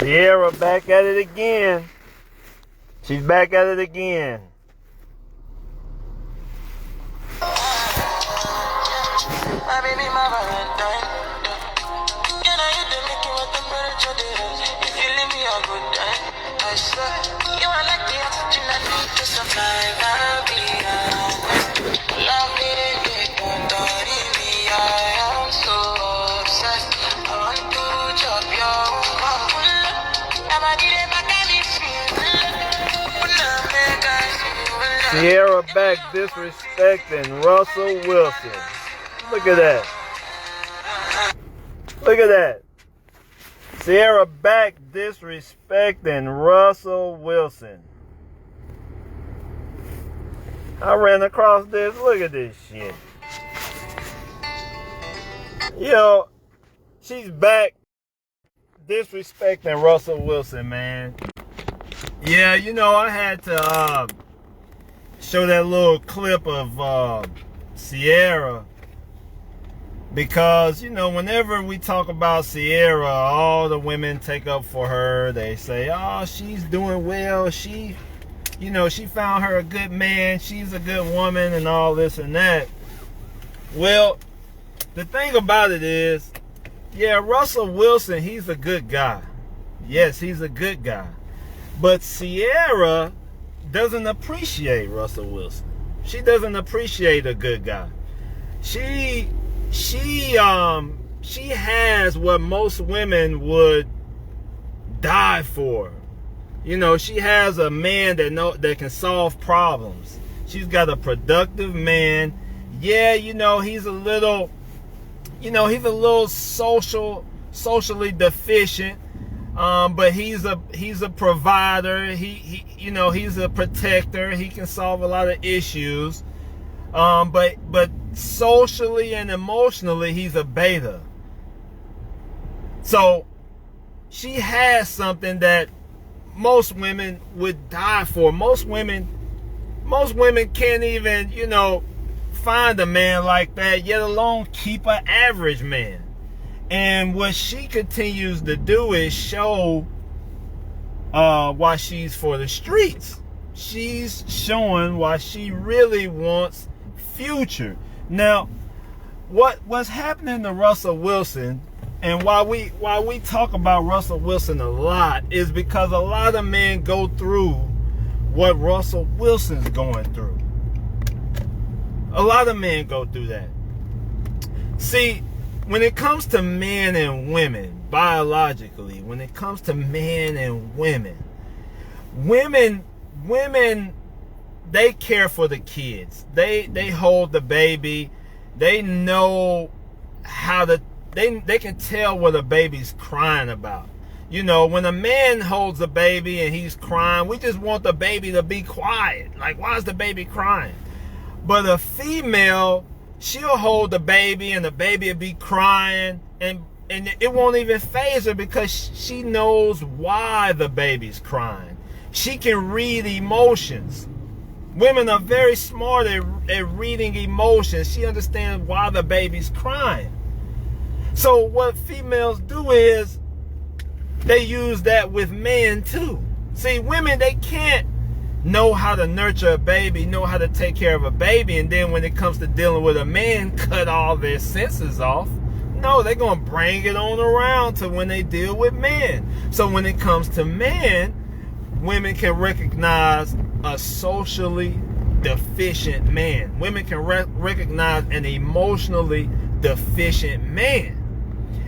Ciara back at it again. She's back at it again. My baby, my Valentine. Can I hit the making with temperature difference? If you leave me a good time, I swear. You are like the oxygen I need to survive. I'll be honest. Love me, don't leave me. I am so obsessed. I want to chop your heart. Never did it back at this feel. Ciara back disrespecting Russell Wilson. Look at that. Look at that. Ciara back disrespecting Russell Wilson. I ran across this. Look at this shit. Yo, she's back disrespecting Russell Wilson, man. Yeah, you know, I had to show that little clip of Ciara because, you know, whenever we talk about Ciara, all the women take up for her. They say, oh, she's doing well. She, you know, she found her a good man. She's a good woman and all this and that. Well, the thing about it is, yeah, Russell Wilson, he's a good guy. Yes, he's a good guy. But Ciara doesn't appreciate Russell Wilson. She doesn't appreciate a good guy. She has what most women would die for. You know, she has a man that can solve problems. She's got a productive man. Yeah, you know, he's a little socially deficient. But he's a provider. He's a protector. He can solve a lot of issues. But socially and emotionally, he's a beta. So she has something that most women would die for. Most women can't even, you know, find a man like that, yet alone keep an average man. And what she continues to do is show why she's for the streets. She's showing why she really wants Future. Now, what's happening to Russell Wilson, and why we talk about Russell Wilson a lot, is because a lot of men go through what Russell Wilson's going through. A lot of men go through that. See, when it comes to men and women, biologically, when it comes to men and women, they care for the kids. They hold the baby. They know how to, they can tell what a baby's crying about. You know, when a man holds a baby and he's crying, we just want the baby to be quiet. Like, why is the baby crying? But a female, she'll hold the baby and the baby will be crying, and it won't even faze her because she knows why the baby's crying. She can read emotions. Women are very smart at reading emotions. She understands why the baby's crying. So what females do is they use that with men too. See, women, they can't know how to nurture a baby, know how to take care of a baby, and then when it comes to dealing with a man, cut all their senses off. No, they're going to bring it on around to when they deal with men. So when it comes to men, women can recognize a socially deficient man. Women can recognize an emotionally deficient man.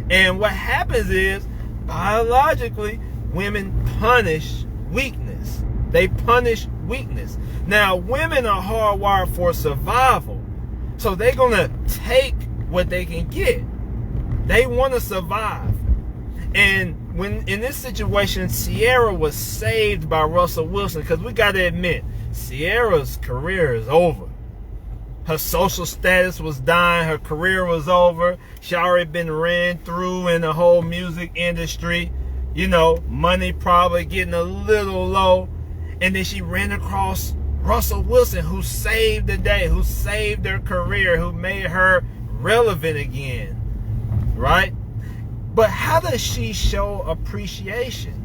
And what happens is, biologically, women punish weakness. They punish weakness. Now, women are hardwired for survival. So they're going to take what they can get. They want to survive. And when in this situation, Ciara was saved by Russell Wilson, because we got to admit, Ciara's career is over. Her social status was dying. Her career was over. She already been ran through in the whole music industry. You know, money probably getting a little low. And then she ran across Russell Wilson, who saved the day, who saved her career, who made her relevant again. Right? But how does she show appreciation?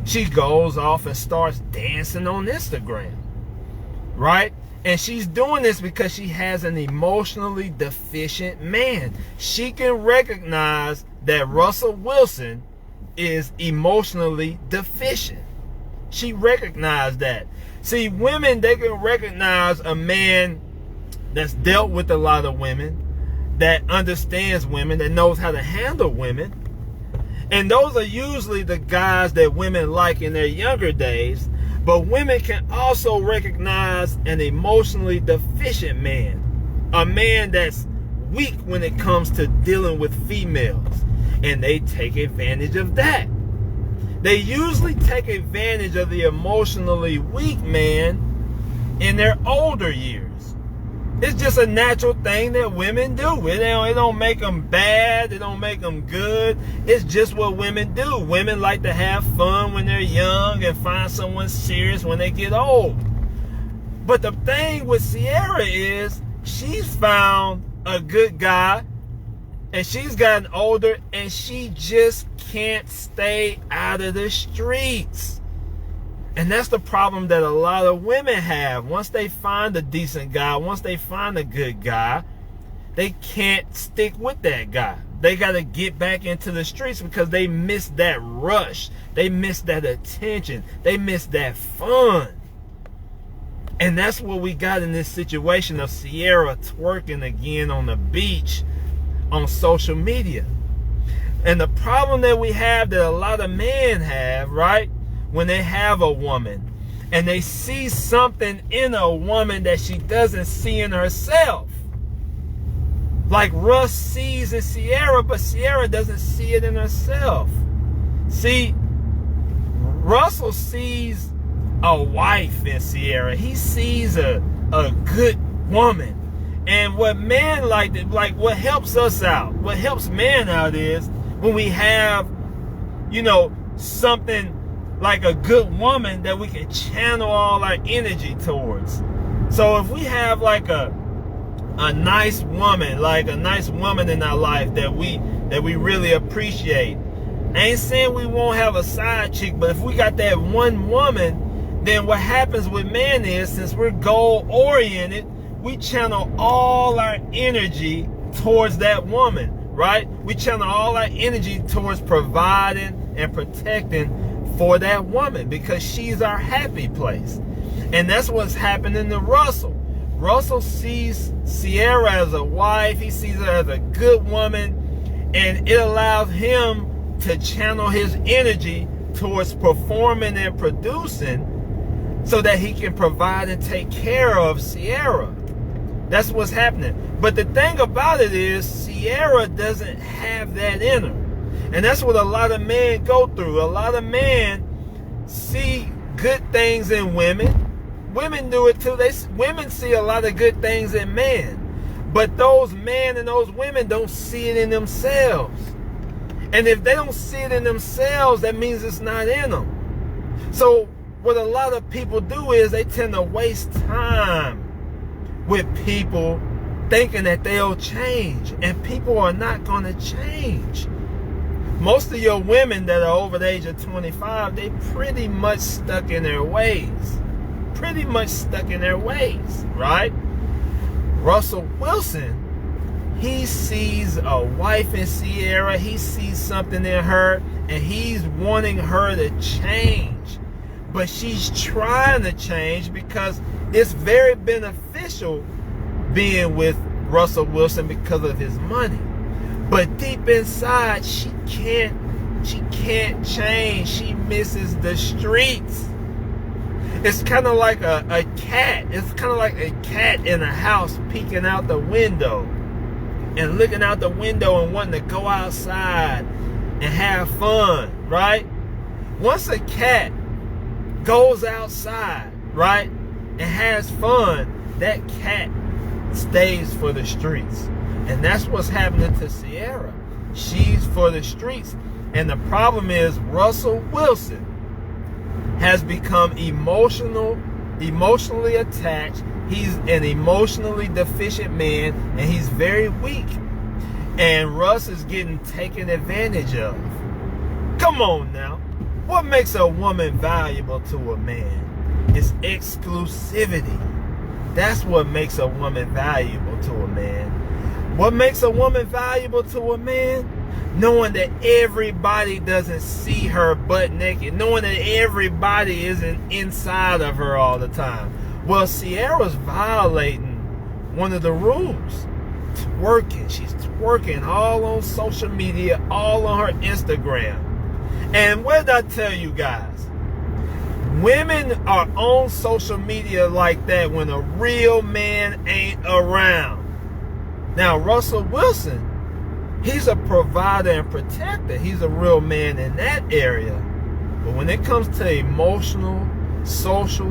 She goes off and starts dancing on Instagram, right? And she's doing this because she has an emotionally deficient man. She can recognize that Russell Wilson is emotionally deficient. She recognized that. See, women, they can recognize a man that's dealt with a lot of women, that understands women, that knows how to handle women. And those are usually the guys that women like in their younger days. But women can also recognize an emotionally deficient man. A man that's weak when it comes to dealing with females. And they take advantage of that. They usually take advantage of the emotionally weak man in their older years. It's just a natural thing that women do. It don't make them bad. It don't make them good. It's just what women do. Women like to have fun when they're young and find someone serious when they get old. But the thing with Ciara is she's found a good guy and she's gotten older and she just can't stay out of the streets. And that's the problem that a lot of women have. Once they find a decent guy, once they find a good guy, they can't stick with that guy. They got to get back into the streets because they miss that rush. They miss that attention. They miss that fun. And that's what we got in this situation of Ciara twerking again on the beach on social media. And the problem that we have, that a lot of men have, right? When they have a woman and they see something in a woman that she doesn't see in herself. Like Russ sees in Ciara, but Ciara doesn't see it in herself. See, Russell sees a wife in Ciara. He sees a good woman. And what men like what helps us out, what helps men out is when we have, something like a good woman that we can channel all our energy towards. So if we have like a nice woman, in our life that we really appreciate, I ain't saying we won't have a side chick, but if we got that one woman, then what happens with men is, since we're goal oriented, we channel all our energy towards that woman, right? We channel all our energy towards providing and protecting for that woman because she's our happy place. And that's what's happening to Russell. Russell sees Ciara as a wife. He sees her as a good woman. And it allows him to channel his energy towards performing and producing so that he can provide and take care of Ciara. That's what's happening. But the thing about it is, Ciara doesn't have that in her. And that's what a lot of men go through. A lot of men see good things in women. Women do it too. Women see a lot of good things in men. But those men and those women don't see it in themselves. And if they don't see it in themselves, that means it's not in them. So what a lot of people do is they tend to waste time with people thinking that they'll change. And people are not going to change. Most of your women that are over the age of 25, they pretty much stuck in their ways. Pretty much stuck in their ways, right? Russell Wilson, he sees a wife in Ciara. He sees something in her, and he's wanting her to change. But she's trying to change because it's very beneficial being with Russell Wilson because of his money. But deep inside, she can't change. She misses the streets. It's kind of like a cat. It's kind of like a cat in a house peeking out the window and looking out the window and wanting to go outside and have fun, right? Once a cat goes outside, right, and has fun, that cat stays for the streets. And that's what's happening to Ciara. She's for the streets. And the problem is Russell Wilson has become emotionally attached. He's an emotionally deficient man, and he's very weak. And Russ is getting taken advantage of. Come on now. What makes a woman valuable to a man? It's exclusivity. That's what makes a woman valuable to a man. What makes a woman valuable to a man? Knowing that everybody doesn't see her butt naked. Knowing that everybody isn't inside of her all the time. Well, Ciara's violating one of the rules. Twerking. She's twerking all on social media, all on her Instagram. And what did I tell you guys? Women are on social media like that when a real man ain't around. Now, Russell Wilson, he's a provider and protector. He's a real man in that area. But when it comes to emotional, social,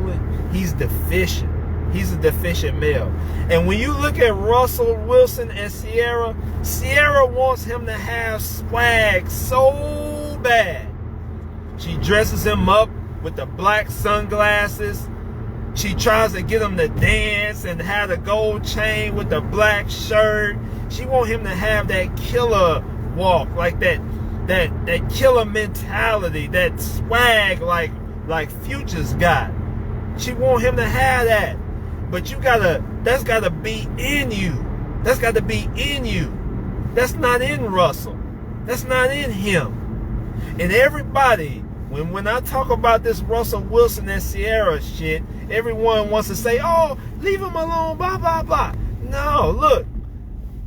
he's deficient. He's a deficient male. And when you look at Russell Wilson and Ciara, Ciara wants him to have swag so bad. She dresses him up with the black sunglasses. She tries to get him to dance and have the gold chain with the black shirt. She wants him to have that killer walk, like that killer mentality, that swag like Future's got. She wants him to have that. But that's gotta be in you. That's gotta be in you. That's not in Russell. That's not in him. And everybody, when I talk about this Russell Wilson and Ciara shit, everyone wants to say, oh, leave him alone, blah, blah, blah. No, look,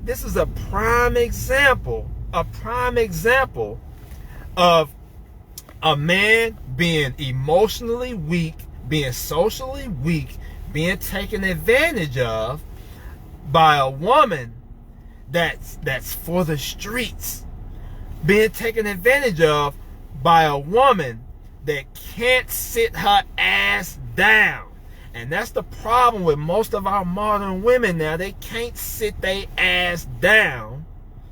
this is a prime example of a man being emotionally weak, being socially weak, being taken advantage of by a woman that's for the streets, being taken advantage of by a woman that can't sit her ass down. And that's the problem with most of our modern women now. They can't sit their ass down.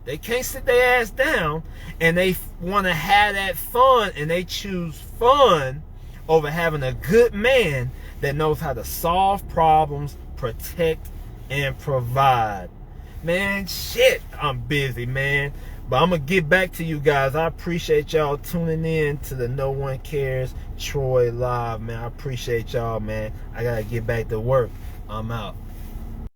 They can't sit their ass down, and they want to have that fun, and they choose fun over having a good man that knows how to solve problems, protect, and provide. Man, shit, I'm busy, man. But I'm going to get back to you guys. I appreciate y'all tuning in to the No One Cares Troy Live, man. I appreciate y'all, man. I got to get back to work. I'm out.